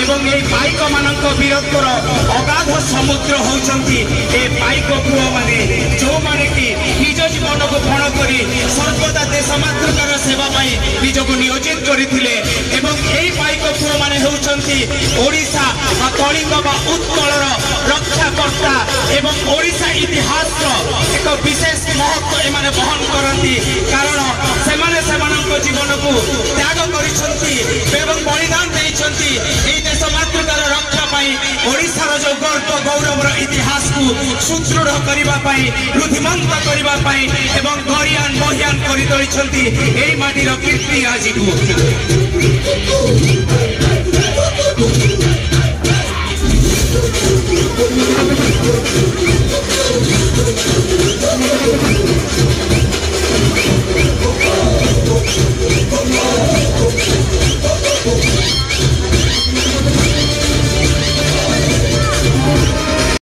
एवं ये पाइक मानक वीरत्वर अगाध समुद्र होउछंती ए पाइक पुओ माने जो माने कि निज जीवन को पण करी सर्वदा देश मातृकार सेवा पाई निज को नियोजित करथिले एवं एई पाइक पुओ माने होउछंती ओडिशा बा कलिंग बा उत्कलर रक्षाकर्ता एवं ओडिशा इतिहास एक विशेष महत्व एमाने बहन करती कारण सेमाने सेमानक जीवन को त्याग करिसंती एवं बलिदान देइसंती एई देश मातृकार रक्षा पाई ओडिशार जो गर्व गौरवर इतिहास को सुदृढ़ करिबा पाई रुधिमंत करिबा पाई एवं गरियान बहियान करि तोलिसंती एई माटीर कीर्ति आज को